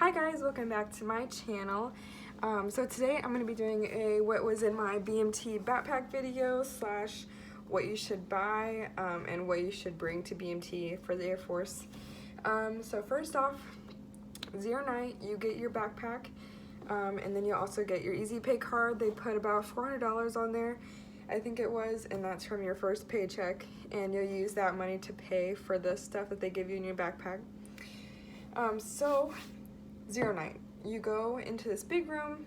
Hi guys, welcome back to my channel. So today I'm going to be doing a what was in my BMT backpack video slash what you should buy and what you should bring to BMT for the Air Force. So first off, zero night, you get your backpack and then you also get your Easy Pay card. They put about $400 on there, I think it was, and that's from your first paycheck, and you'll use that money to pay for the stuff that they give you in your backpack. So zero night, you go into this big room.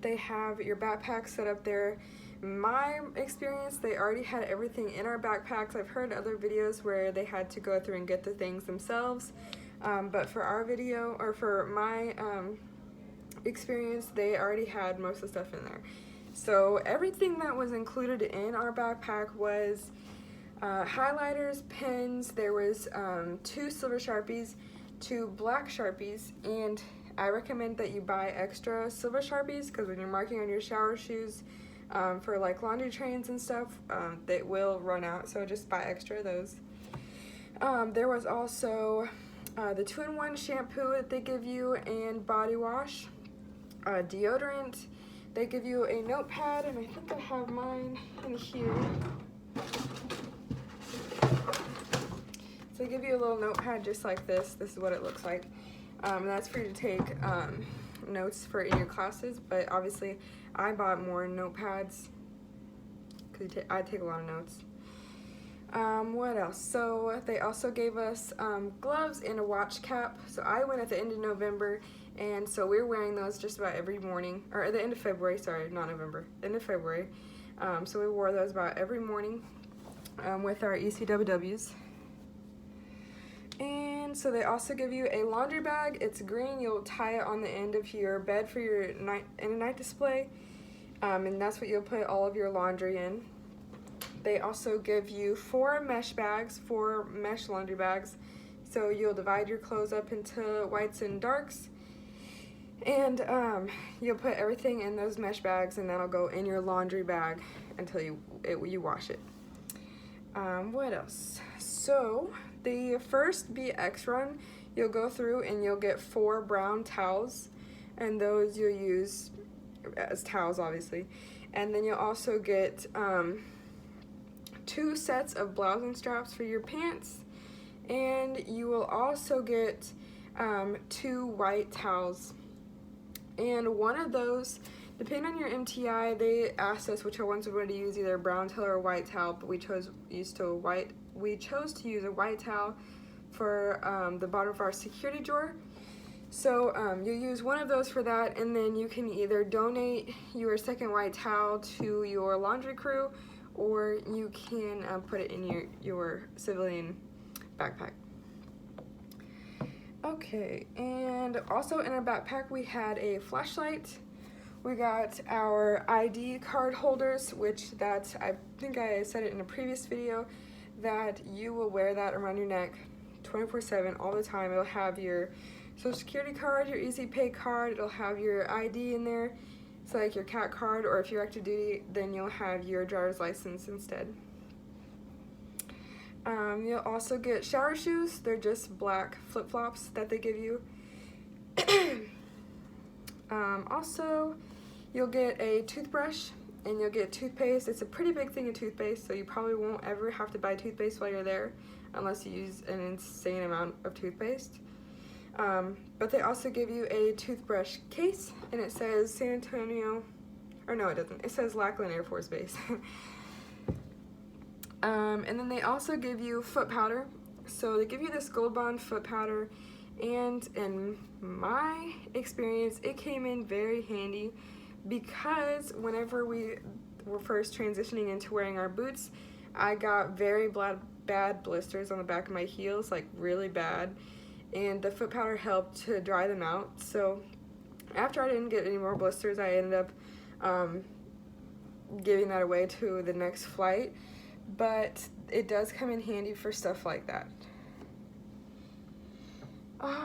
They have your backpack set up there. My experience, they already had everything in our backpacks. I've heard other videos where they had to go through and get the things themselves, but for our video, or for my experience, they already had most of the stuff in there. So everything that was included in our backpack was highlighters, pens, there was 2 silver Sharpies, 2 black Sharpies, and I recommend that you buy extra silver Sharpies because when you're marking on your shower shoes for like laundry trains and stuff, they will run out, so just buy extra of those. There was also the 2-in-1 shampoo that they give you and body wash, deodorant. They give you a notepad, and I think I have mine in here. So they give you a little notepad just like this. This is what it looks like. And that's for you to take notes for in your classes, but obviously I bought more notepads because I take a lot of notes. What else? So they also gave us gloves and a watch cap. So I went at the end of November, and so we're wearing those just about every morning, or at the end of February, sorry, not November, end of February. So we wore those about every morning with our ECWWs. And so they also give you a laundry bag. It's green. You'll tie it on the end of your bed for your night display, and that's what you'll put all of your laundry in. They also give you 4 mesh bags, 4 mesh laundry bags. So you'll divide your clothes up into whites and darks, and you'll put everything in those mesh bags, and that'll go in your laundry bag until you wash it. What else? So the first BX run, you'll go through and you'll get 4 brown towels, and those you'll use as towels, obviously. And then you'll also get 2 sets of blousing straps for your pants, and you will also get 2 white towels. And one of those, depending on your MTI, they asked us which ones we wanted to use, either a brown towel or a white towel, but we chose to use a white towel for the bottom of our security drawer. So you'll use one of those for that, and then you can either donate your second white towel to your laundry crew, or you can put it in your civilian backpack. Okay, and also in our backpack we had a flashlight. We got our ID card holders, which I think I said it in a previous video, that you will wear that around your neck 24/7 all the time. It'll have your Social Security card, your Easy Pay card, it'll have your ID in there. So like your CAT card, or if you're active duty, then you'll have your driver's license instead. You'll also get shower shoes. They're just black flip-flops that they give you. Also, you'll get a toothbrush, and you'll get toothpaste. It's a pretty big thing of toothpaste, so you probably won't ever have to buy toothpaste while you're there unless you use an insane amount of toothpaste. But they also give you a toothbrush case, and it says San Antonio, or no, it doesn't. It says Lackland Air Force Base. And then they also give you foot powder. So they give you this Gold Bond foot powder, and in my experience, it came in very handy because whenever we were first transitioning into wearing our boots, I got very bad blisters on the back of my heels, like really bad. And the foot powder helped to dry them out. So after I didn't get any more blisters, I ended up giving that away to the next flight. But it does come in handy for stuff like that.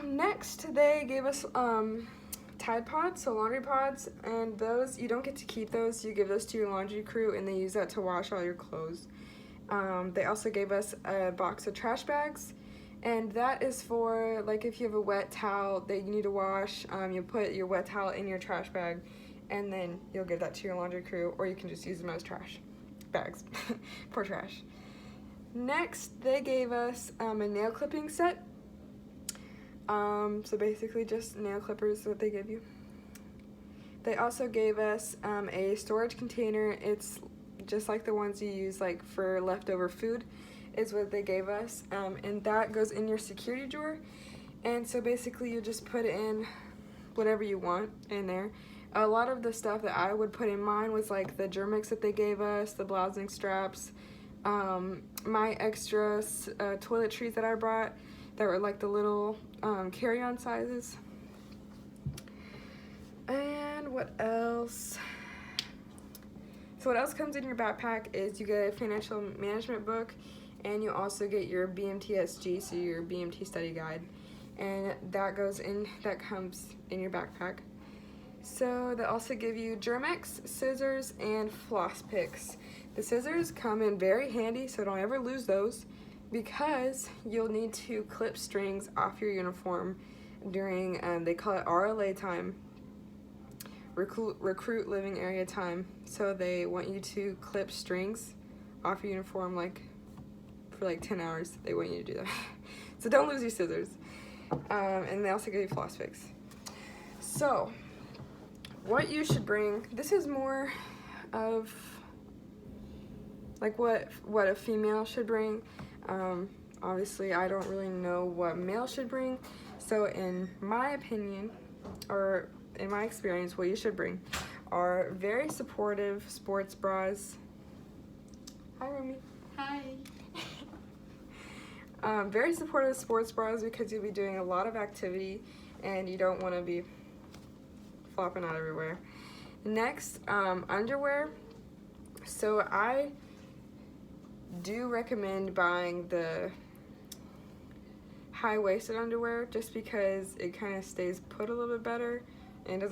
Next, they gave us Tide Pods, so laundry pods, and those, you don't get to keep those. You give those to your laundry crew, and they use that to wash all your clothes. They also gave us a box of trash bags, And that is for, like, if you have a wet towel that you need to wash, you put your wet towel in your trash bag, and then you'll give that to your laundry crew, or you can just use them as trash bags for trash. Next, they gave us a nail clipping set. So basically just nail clippers is what they give you. They also gave us a storage container. It's just like the ones you use like for leftover food is what they gave us. And that goes in your security drawer. And so basically you just put in whatever you want in there. A lot of the stuff that I would put in mine was like the Germix that they gave us, the blousing straps, my extra toiletries that I brought that were like the little carry-on sizes. And what else? So what else comes in your backpack is you get a financial management book, and you also get your BMTSG, so your BMT study guide, and that comes in your backpack. So they also give you Germex, scissors, and floss picks. The scissors come in very handy, so don't ever lose those, because you'll need to clip strings off your uniform during, they call it RLA time, recruit living area time. So they want you to clip strings off your uniform like for like 10 hours. They want you to do that. So don't lose your scissors. And they also give you floss picks. So what you should bring, this is more of like what a female should bring. Obviously I don't really know what male should bring, so in my opinion, or in my experience, what you should bring are very supportive sports bras. Hi, roomie. Hi. Very supportive sports bras, because you'll be doing a lot of activity and you don't want to be flopping out everywhere. Next, underwear. So I do recommend buying the high-waisted underwear just because it kind of stays put a little bit better and it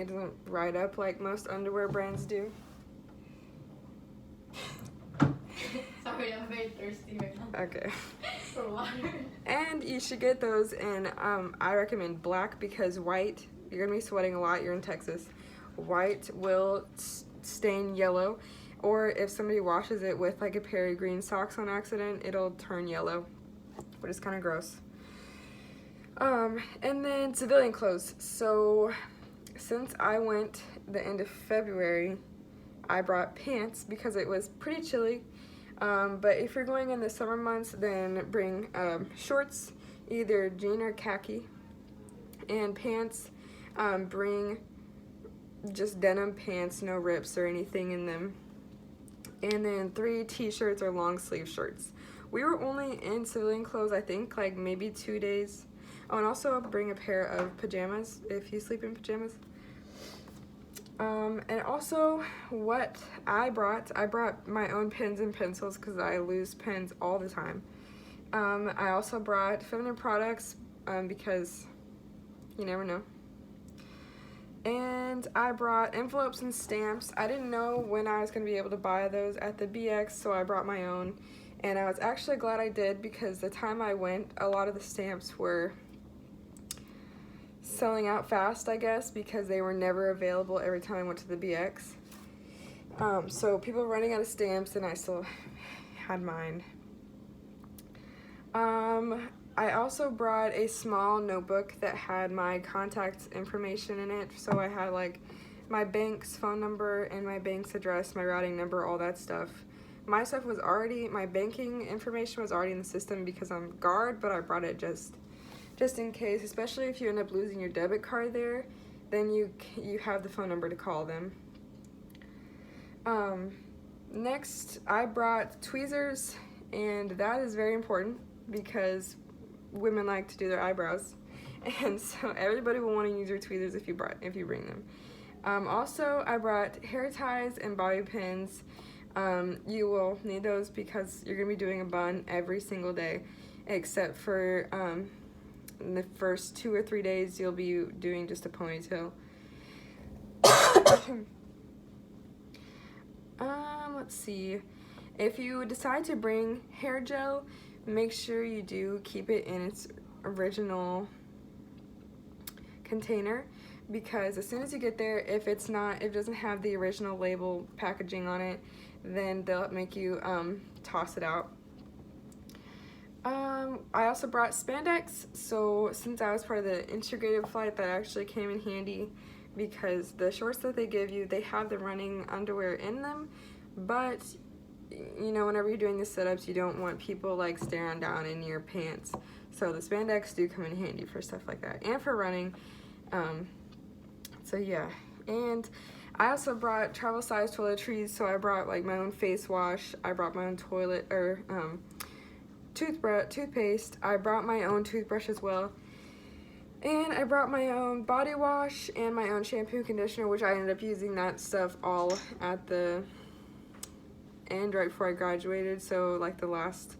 doesn't ride up like most underwear brands do. Sorry, I'm very thirsty right now. Okay. For water. And you should get those in, I recommend black, because white, you're gonna be sweating a lot, you're in Texas. White will stain yellow, or if somebody washes it with like a pair of green socks on accident, it'll turn yellow, but it's kind of gross. And then civilian clothes. So since I went the end of February, I brought pants because it was pretty chilly. But if you're going in the summer months, then bring shorts, either jean or khaki, and pants. Bring just denim pants, no rips or anything in them. And then 3 t-shirts or long sleeve shirts. We were only in civilian clothes, I think, like maybe 2 days. Oh, and also bring a pair of pajamas if you sleep in pajamas. And also what I brought my own pens and pencils because I lose pens all the time. I also brought feminine products because you never know. And I brought envelopes and stamps. I didn't know when I was going to be able to buy those at the BX, so I brought my own. And I was actually glad I did, because the time I went, a lot of the stamps were selling out fast, I guess, because they were never available every time I went to the BX. So people were running out of stamps, and I still had mine. I also brought a small notebook that had my contact information in it. So I had like my bank's phone number and my bank's address, my routing number, all that stuff. My stuff was already, my banking information was already in the system because I'm guard, but I brought it just in case, especially if you end up losing your debit card there, then you have the phone number to call them. Next, I brought tweezers, and that is very important because women like to do their eyebrows, and so everybody will want to use your tweezers if you bring them. Also, I brought hair ties and bobby pins. You will need those because you're gonna be doing a bun every single day, except for in the first 2 or 3 days you'll be doing just a ponytail. Let's see. If you decide to bring hair gel, make sure you do keep it in its original container, because as soon as you get there, if it doesn't have the original label packaging on it, then they'll make you toss it out. I also brought spandex, so since I was part of the integrated flight, that actually came in handy, because the shorts that they give you, they have the running underwear in them, but you know, whenever you're doing the sit-ups, you don't want people like staring down in your pants, so the spandex do come in handy for stuff like that and for running. So yeah, and I also brought travel size toiletries, so I brought like my own face wash, I brought my own toothpaste, I brought my own toothbrush as well, and I brought my own body wash and my own shampoo and conditioner, which I ended up using that stuff all at the end right before I graduated, so like the last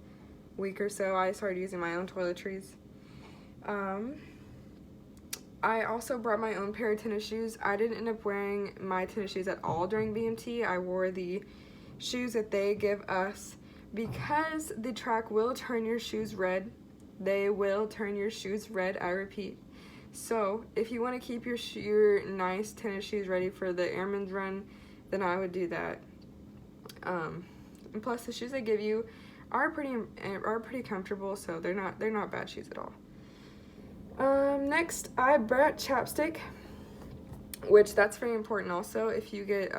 week or so I started using my own toiletries. I also brought my own pair of tennis shoes. I didn't end up wearing my tennis shoes at all during BMT. I wore the shoes that they give us, because the track will turn your shoes red. They will turn your shoes red, I repeat. So if you want to keep your nice tennis shoes ready for the airman's run, then I would do that. And plus the shoes they give you are pretty comfortable, so they're not bad shoes at all. Next, I brought chapstick, which that's very important also. If you get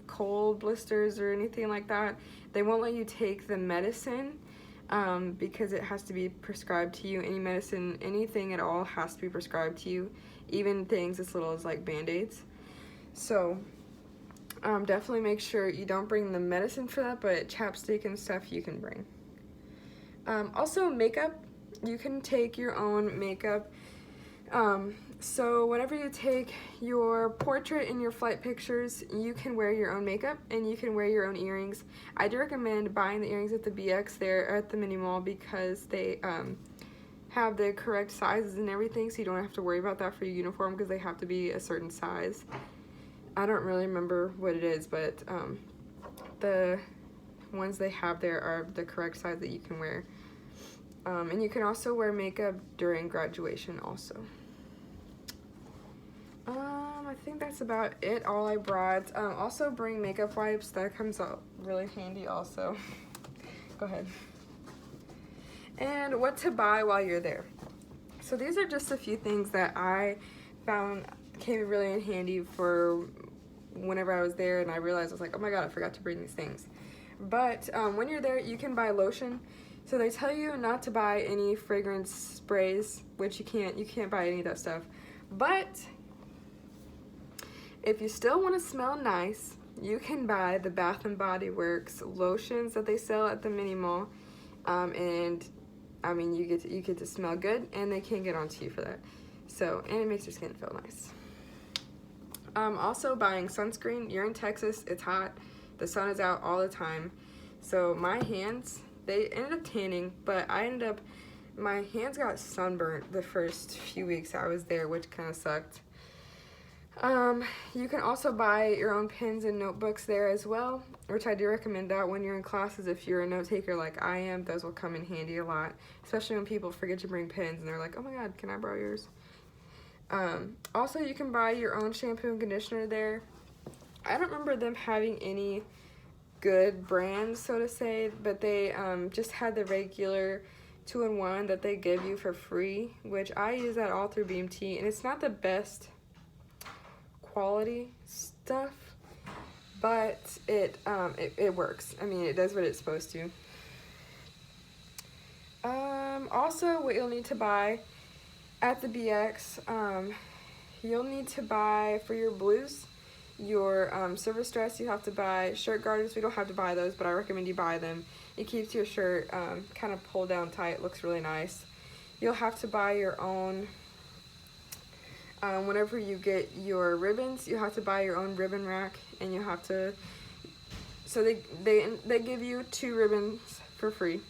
cold blisters or anything like that, they won't let you take the medicine because it has to be prescribed to you. Any medicine, anything at all has to be prescribed to you, even things as little as like Band-Aids. So definitely make sure you don't bring the medicine for that, but chapstick and stuff you can bring. Also makeup, you can take your own makeup. So whenever you take your portrait in your flight pictures, you can wear your own makeup and you can wear your own earrings. I do recommend buying the earrings at the BX there at the mini mall, because they have the correct sizes and everything, so you don't have to worry about that for your uniform, because they have to be a certain size. I don't really remember what it is, but the ones they have there are the correct size that you can wear. And you can also wear makeup during graduation also. I think that's about it, all I brought. Also bring makeup wipes, that comes out really handy also. Go ahead. And what to buy while you're there. So these are just a few things that I found came really in handy for whenever I was there, and I realized I was like, oh my god, I forgot to bring these things. But when you're there, you can buy lotion. So they tell you not to buy any fragrance sprays, which you can't buy any of that stuff. But if you still want to smell nice, you can buy the Bath and Body Works lotions that they sell at the mini mall. And I mean, you get to smell good, and they can get onto you for that. So, and it makes your skin feel nice. Also buying sunscreen. You're in Texas, it's hot, the sun is out all the time. So my hands, they ended up tanning, but my hands got sunburnt the first few weeks I was there, which kind of sucked. You can also buy your own pens and notebooks there as well, which I do recommend that when you're in classes. If you're a note taker like I am, those will come in handy a lot, especially when people forget to bring pens and they're like, oh my god, can I borrow yours? Also, you can buy your own shampoo and conditioner there. I don't remember them having any good brands, so to say, but they just had the regular 2-in-1 that they give you for free, which I use that all through BMT, and it's not the best quality stuff, but it works. I mean, it does what it's supposed to. Also, what you'll need to buy at the BX, you'll need to buy for your blues, your service dress, you have to buy shirt garters. We don't have to buy those, but I recommend you buy them. It keeps your shirt kind of pulled down tight, looks really nice. You'll have to buy your own, whenever you get your ribbons, you have to buy your own ribbon rack, and you have to, so they give you 2 ribbons for free.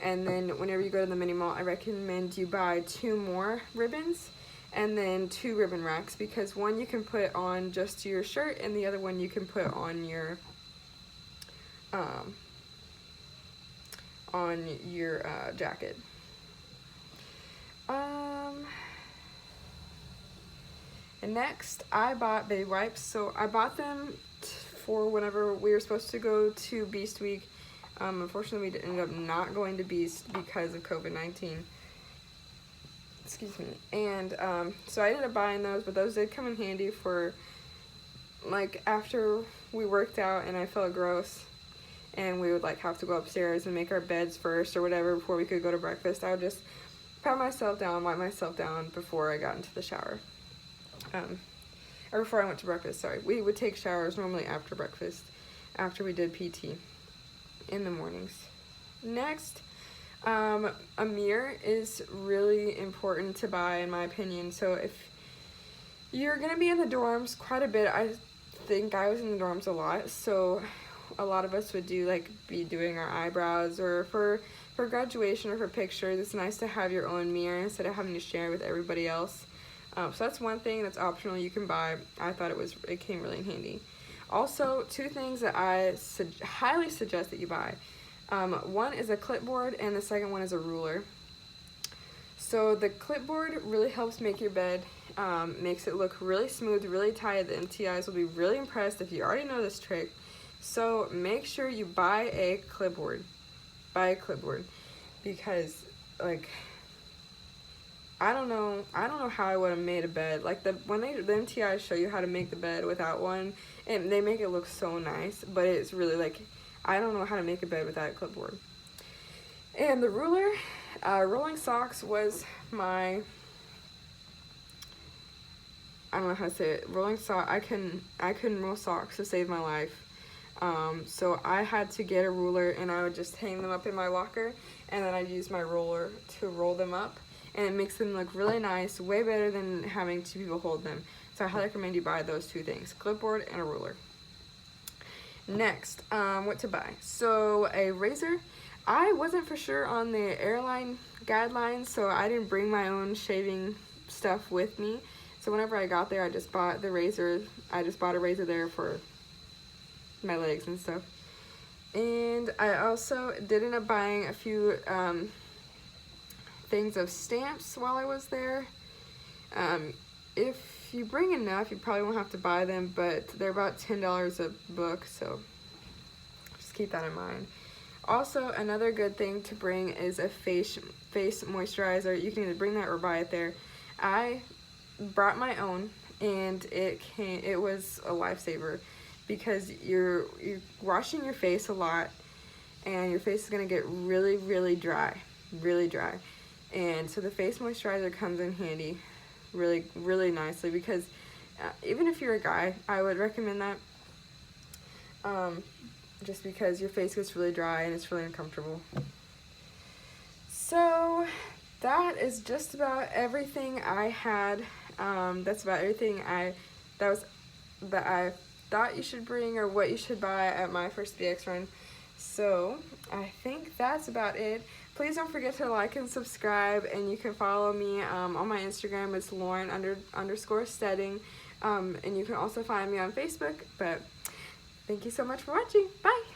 And then whenever you go to the mini mall, I recommend you buy 2 more ribbons and then 2 ribbon racks, because one you can put on just your shirt and the other one you can put on your on your jacket. And next, I bought baby wipes. So I bought them for whenever we were supposed to go to Beast Week. Unfortunately, we ended up not going to Beast because of COVID-19. Excuse me. And so I ended up buying those, but those did come in handy for, like, after we worked out and I felt gross and we would, like, have to go upstairs and make our beds first or whatever before we could go to breakfast. I would just pat myself down, wipe myself down before I got into the shower. Or before I went to breakfast, sorry. We would take showers normally after breakfast, after we did PT in the mornings. Next, a mirror is really important to buy, in my opinion. So if you're going to be in the dorms quite a bit, I think I was in the dorms a lot, so a lot of us would be doing our eyebrows, or for graduation or for pictures, it's nice to have your own mirror instead of having to share with everybody else. So that's one thing that's optional you can buy. I thought it came really in handy. Also, two things that I highly suggest that you buy. One is a clipboard and the second one is a ruler. So the clipboard really helps make your bed, makes it look really smooth, really tight. The MTIs will be really impressed if you already know this trick. So make sure you buy a clipboard. Buy a clipboard, because like I don't know how I would have made a bed. Like when the MTIs show you how to make the bed without one, and they make it look so nice, but it's really like I don't know how to make a bed without a clipboard. And the ruler, rolling socks was my, I don't know how to say it. Rolling sock. I couldn't roll socks to save my life. So I had to get a ruler, and I would just hang them up in my locker, and then I'd use my roller to roll them up, and it makes them look really nice, way better than having two people hold them. So I highly recommend you buy those two things, clipboard and a ruler. Next, what to buy. So a razor. I wasn't for sure on the airline guidelines, so I didn't bring my own shaving stuff with me. So whenever I got there, I just bought the razor. I just bought a razor there for my legs and stuff. And I also did end up buying a few things of stamps while I was there. If you bring enough, you probably won't have to buy them, but they're about $10 a book, so just keep that in mind. Also, another good thing to bring is a face moisturizer. You can either bring that or buy it there. I brought my own, and it was a lifesaver, because you're washing your face a lot, and your face is gonna get really, really dry, and so the face moisturizer comes in handy really, really nicely, because even if you're a guy, I would recommend that, just because your face gets really dry and it's really uncomfortable. So that is just about everything I had. That's about everything that I thought you should bring, or what you should buy at my first BX run. So I think that's about it. Please don't forget to like and subscribe, and you can follow me on my Instagram. It's Lauren_Stedding, and you can also find me on Facebook. But thank you so much for watching. Bye.